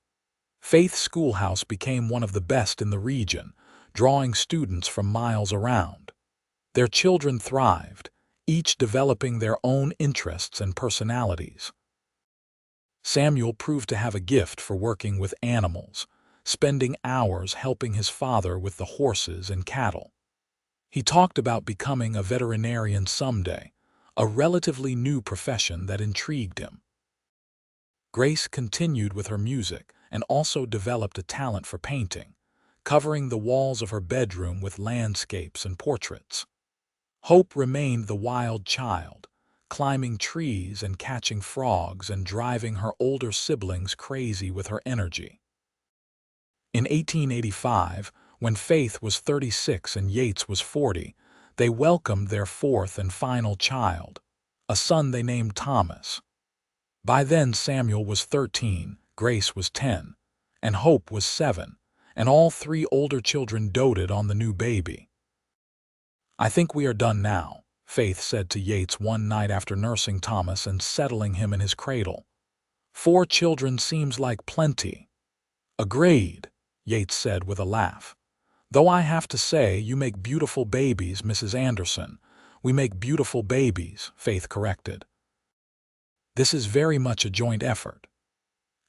Faith's schoolhouse became one of the best in the region, drawing students from miles around. Their children thrived, each developing their own interests and personalities. Samuel proved to have a gift for working with animals, spending hours helping his father with the horses and cattle. He talked about becoming a veterinarian someday, a relatively new profession that intrigued him. Grace continued with her music and also developed a talent for painting, covering the walls of her bedroom with landscapes and portraits. Hope remained the wild child, climbing trees and catching frogs and driving her older siblings crazy with her energy. In 1885, when Faith was 36 and Yates was 40, they welcomed their 4th and final child, a son they named Thomas. By then Samuel was 13, Grace was 10, and Hope was 7, and all 3 older children doted on the new baby. I think we are done now, Faith said to Yates one night after nursing Thomas and settling him in his cradle. 4 children seems like plenty. Agreed, Yates said with a laugh. Though I have to say you make beautiful babies, Mrs. Anderson. We make beautiful babies, Faith corrected. This is very much a joint effort.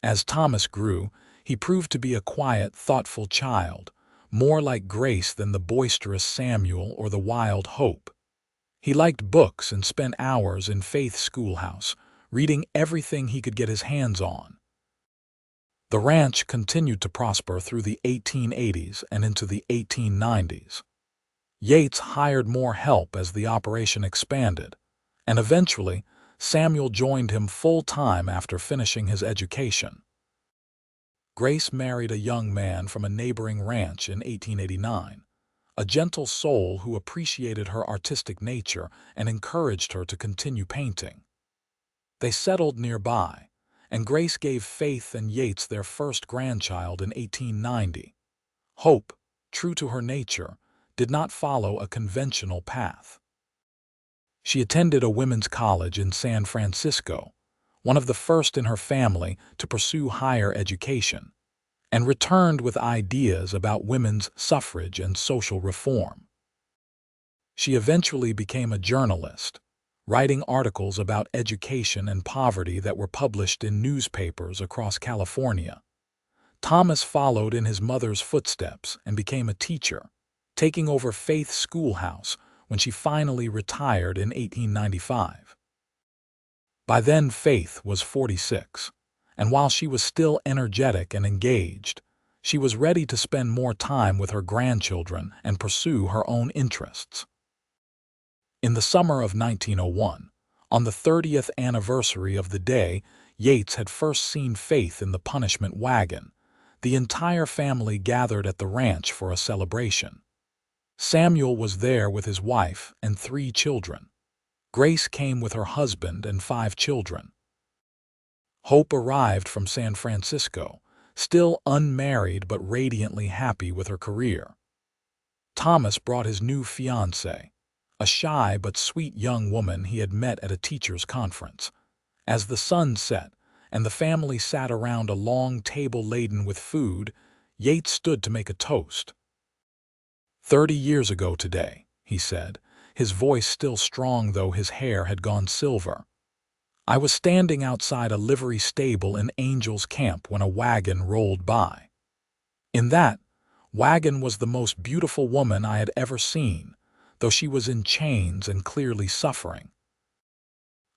As Thomas grew, he proved to be a quiet, thoughtful child, more like Grace than the boisterous Samuel or the wild Hope. He liked books and spent hours in Faith's schoolhouse, reading everything he could get his hands on. The ranch continued to prosper through the 1880s and into the 1890s. Yates hired more help as the operation expanded, and eventually Samuel joined him full-time after finishing his education. Grace married a young man from a neighboring ranch in 1889, a gentle soul who appreciated her artistic nature and encouraged her to continue painting. They settled nearby, and Grace gave Faith and Yates their first grandchild in 1890. Hope, true to her nature, did not follow a conventional path. She attended a women's college in San Francisco, one of the first in her family to pursue higher education, and returned with ideas about women's suffrage and social reform. She eventually became a journalist, writing articles about education and poverty that were published in newspapers across California. Thomas followed in his mother's footsteps and became a teacher, taking over Faith's schoolhouse when she finally retired in 1895. By then, Faith was 46, and while she was still energetic and engaged, she was ready to spend more time with her grandchildren and pursue her own interests. In the summer of 1901, on the 30th anniversary of the day Yates had first seen Faith in the punishment wagon, the entire family gathered at the ranch for a celebration. Samuel was there with his wife and 3 children. Grace came with her husband and 5 children. Hope arrived from San Francisco, still unmarried but radiantly happy with her career. Thomas brought his new fiancée, a shy but sweet young woman he had met at a teachers' conference. As the sun set and the family sat around a long table laden with food, Yates stood to make a toast. 30 years ago today, he said, his voice still strong though his hair had gone silver. I was standing outside a livery stable in Angel's Camp when a wagon rolled by. In that wagon was the most beautiful woman I had ever seen, though she was in chains and clearly suffering.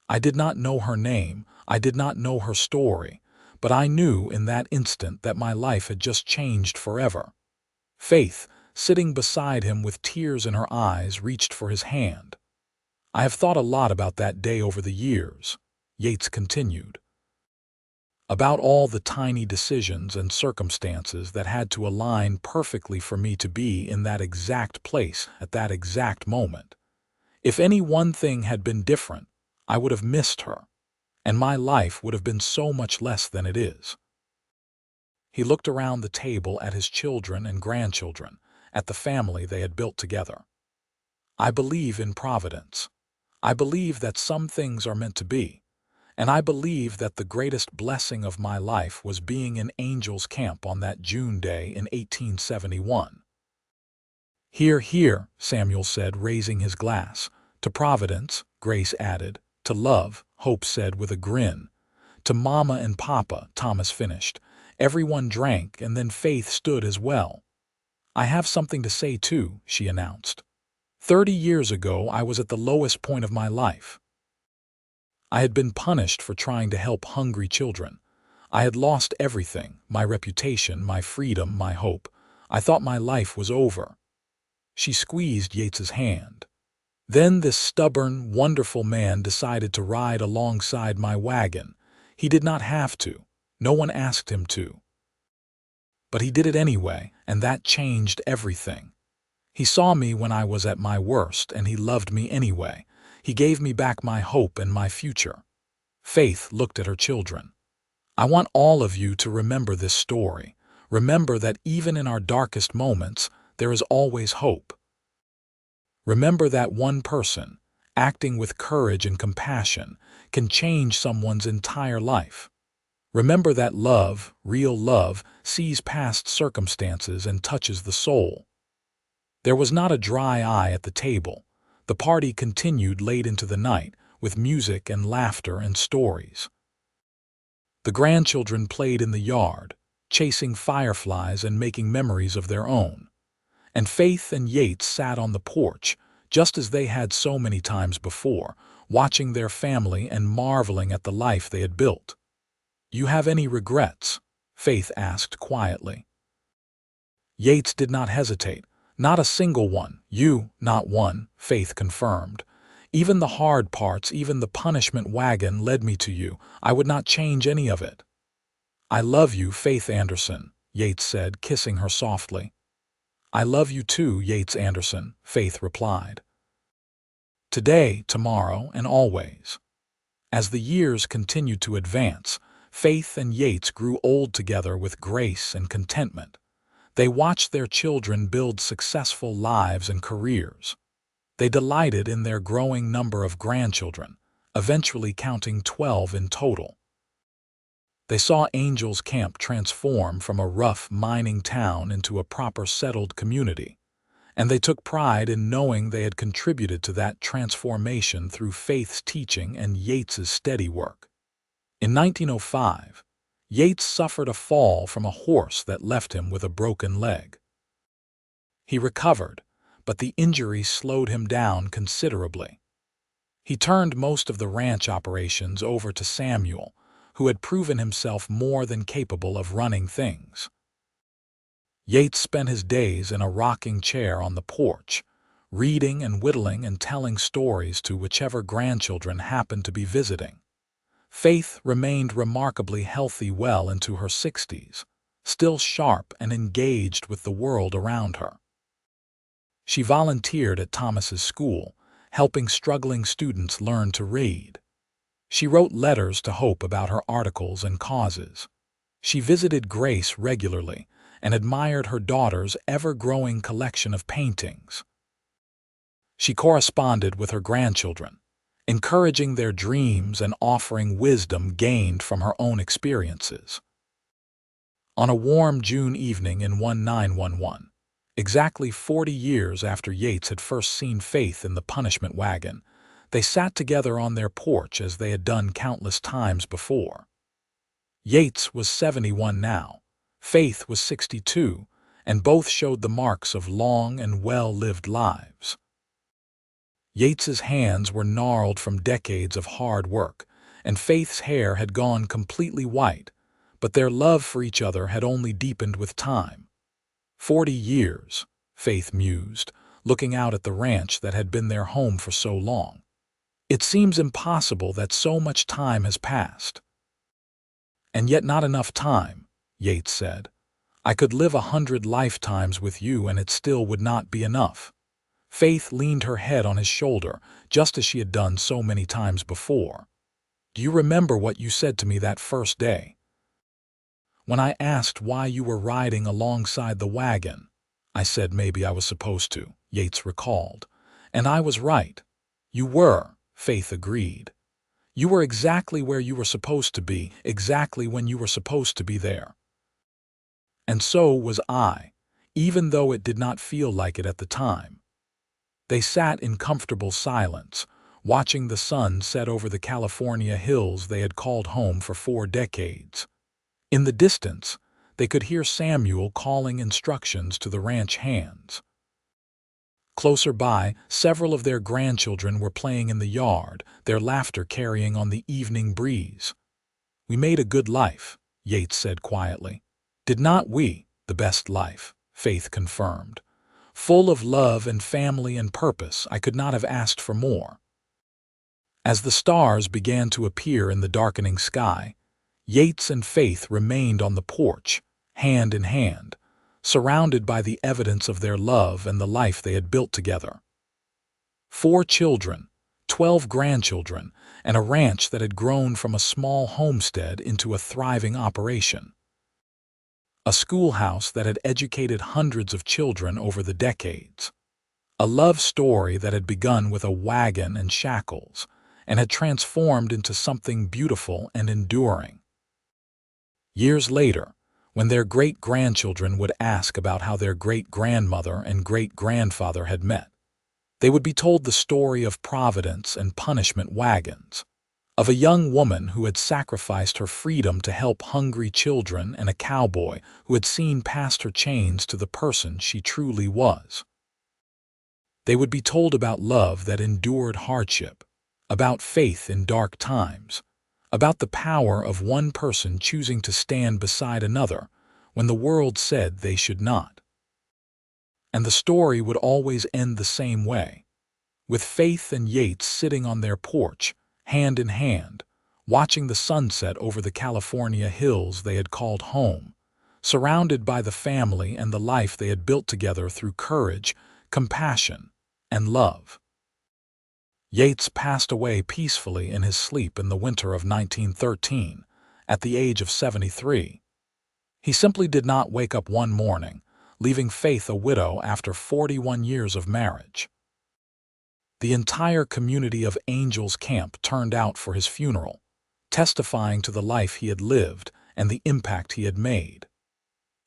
I did not know her name, I did not know her story, but I knew in that instant that my life had just changed forever. Faith, sitting beside him with tears in her eyes, reached for his hand. I have thought a lot about that day over the years, Yates continued. About all the tiny decisions and circumstances that had to align perfectly for me to be in that exact place at that exact moment. If any one thing had been different, I would have missed her, and my life would have been so much less than it is. He looked around the table at his children and grandchildren, at the family they had built together. I believe in Providence. I believe that some things are meant to be, and I believe that the greatest blessing of my life was being in Angel's Camp on that June day in 1871. "Hear, hear," Samuel said, raising his glass. "To Providence," Grace added. "To love," Hope said with a grin. "To Mama and Papa," Thomas finished. Everyone drank, and then Faith stood as well. "I have something to say too," she announced. 30 years ago I was at the lowest point of my life. I had been punished for trying to help hungry children. I had lost everything, my reputation, my freedom, my hope. I thought my life was over. She squeezed Yates's hand. Then this stubborn, wonderful man decided to ride alongside my wagon. He did not have to. No one asked him to. But he did it anyway, and that changed everything. He saw me when I was at my worst, and he loved me anyway. He gave me back my hope and my future. Faith looked at her children. I want all of you to remember this story. Remember that even in our darkest moments, there is always hope. Remember that one person, acting with courage and compassion, can change someone's entire life. Remember that love, real love, sees past circumstances and touches the soul. There was not a dry eye at the table. The party continued late into the night, with music and laughter and stories. The grandchildren played in the yard, chasing fireflies and making memories of their own. And Faith and Yates sat on the porch, just as they had so many times before, watching their family and marveling at the life they had built. "You have any regrets?" Faith asked quietly. Yates did not hesitate. "Not a single one." "You, not one," Faith confirmed. "Even the hard parts, even the punishment wagon led me to you. I would not change any of it." "I love you, Faith Anderson," Yates said, kissing her softly. "I love you too, Yates Anderson," Faith replied. Today, tomorrow, and always. As the years continued to advance, Faith and Yates grew old together with grace and contentment. They watched their children build successful lives and careers. They delighted in their growing number of grandchildren, eventually counting 12 in total. They saw Angel's Camp transform from a rough mining town into a proper settled community, and they took pride in knowing they had contributed to that transformation through Faith's teaching and Yates's steady work. In 1905, Yates suffered a fall from a horse that left him with a broken leg. He recovered, but the injury slowed him down considerably. He turned most of the ranch operations over to Samuel, who had proven himself more than capable of running things. Yates spent his days in a rocking chair on the porch, reading and whittling and telling stories to whichever grandchildren happened to be visiting. Faith remained remarkably healthy well into her 60s, still sharp and engaged with the world around her. She volunteered at Thomas's school, helping struggling students learn to read. She wrote letters to Hope about her articles and causes. She visited Grace regularly and admired her daughter's ever-growing collection of paintings. She corresponded with her grandchildren, encouraging their dreams and offering wisdom gained from her own experiences. On a warm June evening in 1911, exactly 40 years after Yates had first seen Faith in the punishment wagon, they sat together on their porch as they had done countless times before. Yates was 71 now, Faith was 62, and both showed the marks of long and well-lived lives. Yates's hands were gnarled from decades of hard work, and Faith's hair had gone completely white, but their love for each other had only deepened with time. 40 years, Faith mused, looking out at the ranch that had been their home for so long. It seems impossible that so much time has passed. And yet not enough time, Yates said. I could live 100 lifetimes with you and it still would not be enough. Faith leaned her head on his shoulder, just as she had done so many times before. Do you remember what you said to me that first day? When I asked why you were riding alongside the wagon, I said maybe I was supposed to, Yates recalled. And I was right. You were, Faith agreed. You were exactly where you were supposed to be, exactly when you were supposed to be there. And so was I, even though it did not feel like it at the time. They sat in comfortable silence, watching the sun set over the California hills they had called home for 4 decades. In the distance, they could hear Samuel calling instructions to the ranch hands. Closer by, several of their grandchildren were playing in the yard, their laughter carrying on the evening breeze. We made a good life, Yates said quietly. Did not we? The best life, Faith confirmed. Full of love and family and purpose, I could not have asked for more. As the stars began to appear in the darkening sky, Yates and Faith remained on the porch, hand in hand, surrounded by the evidence of their love and the life they had built together. 4 children, 12 grandchildren, and a ranch that had grown from a small homestead into a thriving operation. A schoolhouse that had educated hundreds of children over the decades. A love story that had begun with a wagon and shackles and had transformed into something beautiful and enduring. Years later, when their great-grandchildren would ask about how their great-grandmother and great-grandfather had met, they would be told the story of Providence and punishment wagons, of a young woman who had sacrificed her freedom to help hungry children and a cowboy who had seen past her chains to the person she truly was. They would be told about love that endured hardship, about faith in dark times, about the power of one person choosing to stand beside another when the world said they should not. And the story would always end the same way, with Faith and Yates sitting on their porch, hand in hand, watching the sunset over the California hills they had called home, surrounded by the family and the life they had built together through courage, compassion, and love. Yates passed away peacefully in his sleep in the winter of 1913, at the age of 73. He simply did not wake up one morning, leaving Faith a widow after 41 years of marriage. The entire community of Angels Camp turned out for his funeral, testifying to the life he had lived and the impact he had made.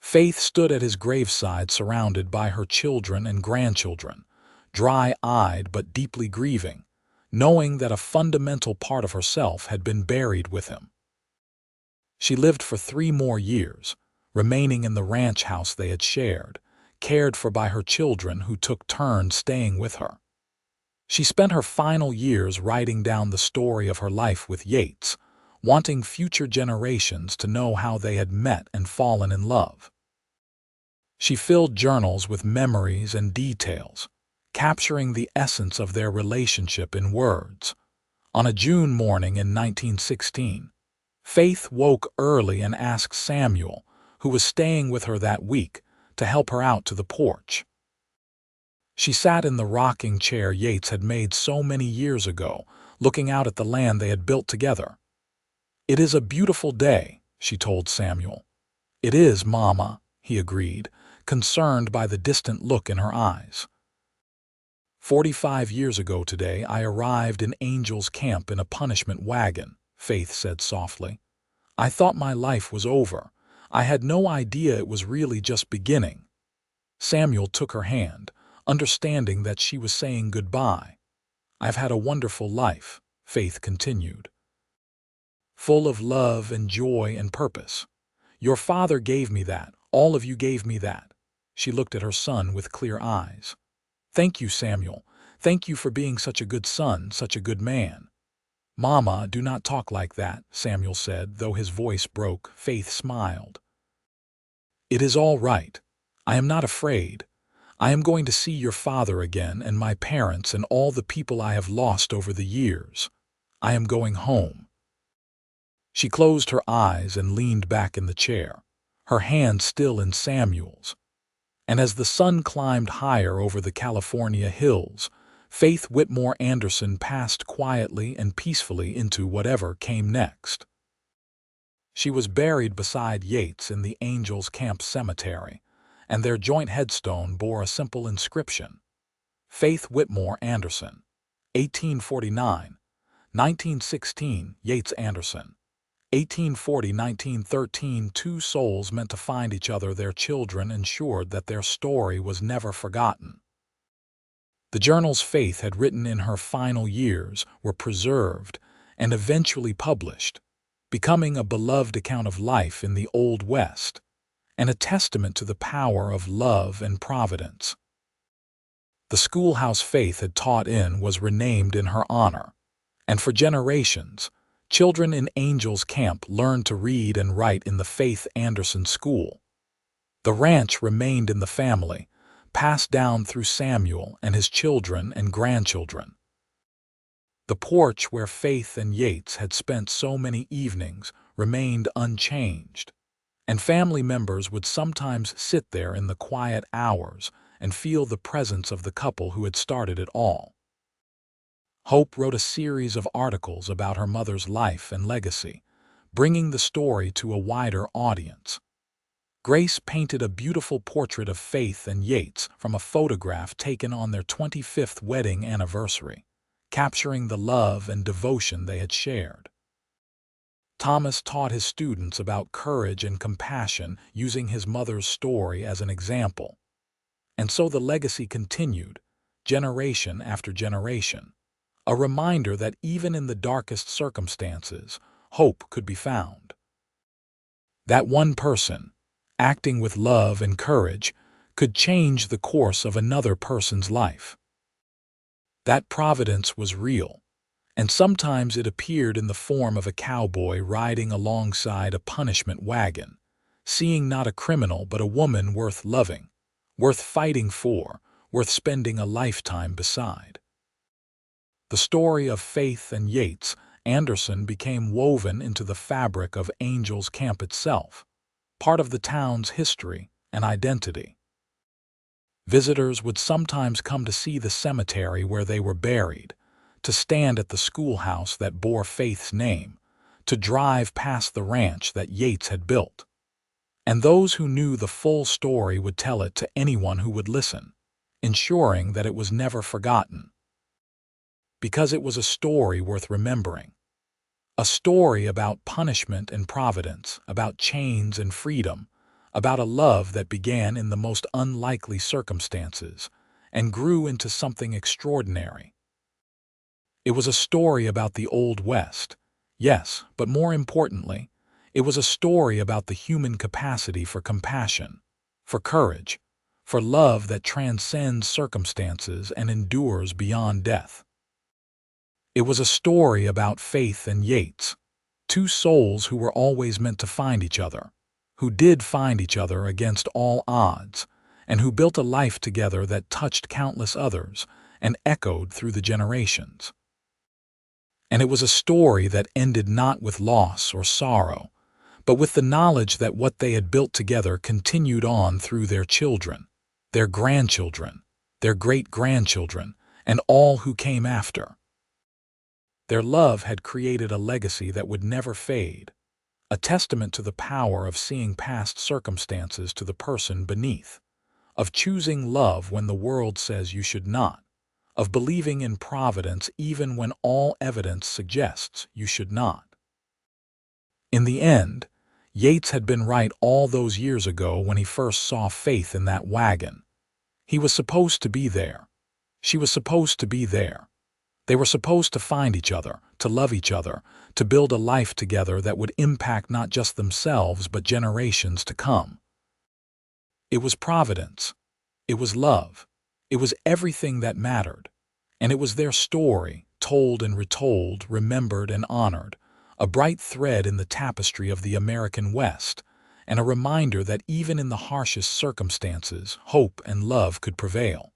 Faith stood at his graveside surrounded by her children and grandchildren, dry-eyed but deeply grieving, knowing that a fundamental part of herself had been buried with him. She lived for 3 more years, remaining in the ranch house they had shared, cared for by her children who took turns staying with her. She spent her final years writing down the story of her life with Yates, wanting future generations to know how they had met and fallen in love. She filled journals with memories and details, capturing the essence of their relationship in words. On a June morning in 1916, Faith woke early and asked Samuel, who was staying with her that week, to help her out to the porch. She sat in the rocking chair Yates had made so many years ago, looking out at the land they had built together. "It is a beautiful day," she told Samuel. "It is, Mama," he agreed, concerned by the distant look in her eyes. 45 years ago today, I arrived in Angel's camp in a punishment wagon," Faith said softly. "I thought my life was over. I had no idea it was really just beginning." Samuel took her hand, understanding that she was saying goodbye. "I've had a wonderful life," Faith continued, "full of love and joy and purpose. Your father gave me that. All of you gave me that." She looked at her son with clear eyes. "Thank you, Samuel. Thank you for being such a good son, such a good man." "Mama, do not talk like that," Samuel said, though his voice broke. Faith smiled. "It is all right. I am not afraid. I am going to see your father again and my parents and all the people I have lost over the years. I am going home." She closed her eyes and leaned back in the chair, her hand still in Samuel's. And as the sun climbed higher over the California hills, Faith Whitmore Anderson passed quietly and peacefully into whatever came next. She was buried beside Yates in the Angels Camp Cemetery, and their joint headstone bore a simple inscription: Faith Whitmore Anderson, 1849, 1916, Yates Anderson, 1840–1913. Two souls meant to find each other. Their children ensured that their story was never forgotten. The journals Faith had written in her final years were preserved and eventually published, becoming a beloved account of life in the Old West, and a testament to the power of love and providence. The schoolhouse Faith had taught in was renamed in her honor, and for generations, children in Angels Camp learned to read and write in the Faith Anderson School. The ranch remained in the family, passed down through Samuel and his children and grandchildren. The porch where Faith and Yates had spent so many evenings remained unchanged, and family members would sometimes sit there in the quiet hours and feel the presence of the couple who had started it all. Hope wrote a series of articles about her mother's life and legacy, bringing the story to a wider audience. Grace painted a beautiful portrait of Faith and Yates from a photograph taken on their 25th wedding anniversary, capturing the love and devotion they had shared. Thomas taught his students about courage and compassion using his mother's story as an example. And so the legacy continued, generation after generation, a reminder that even in the darkest circumstances, hope could be found. That one person, acting with love and courage, could change the course of another person's life. That providence was real, and sometimes it appeared in the form of a cowboy riding alongside a punishment wagon, seeing not a criminal but a woman worth loving, worth fighting for, worth spending a lifetime beside. The story of Faith and Yates Anderson became woven into the fabric of Angels Camp itself, part of the town's history and identity. Visitors would sometimes come to see the cemetery where they were buried, to stand at the schoolhouse that bore Faith's name, to drive past the ranch that Yates had built. And those who knew the full story would tell it to anyone who would listen, ensuring that it was never forgotten. Because it was a story worth remembering. A story about punishment and providence, about chains and freedom, about a love that began in the most unlikely circumstances and grew into something extraordinary. It was a story about the Old West, yes, but more importantly, it was a story about the human capacity for compassion, for courage, for love that transcends circumstances and endures beyond death. It was a story about Faith and Yates, two souls who were always meant to find each other, who did find each other against all odds, and who built a life together that touched countless others and echoed through the generations. And it was a story that ended not with loss or sorrow, but with the knowledge that what they had built together continued on through their children, their grandchildren, their great-grandchildren, and all who came after. Their love had created a legacy that would never fade, a testament to the power of seeing past circumstances to the person beneath, of choosing love when the world says you should not, of believing in Providence even when all evidence suggests you should not. In the end, Yates had been right all those years ago when he first saw Faith in that wagon. He was supposed to be there. She was supposed to be there. They were supposed to find each other, to love each other, to build a life together that would impact not just themselves but generations to come. It was Providence. It was love. It was everything that mattered. And it was their story, told and retold, remembered and honored, a bright thread in the tapestry of the American West, and a reminder that even in the harshest circumstances, hope and love could prevail.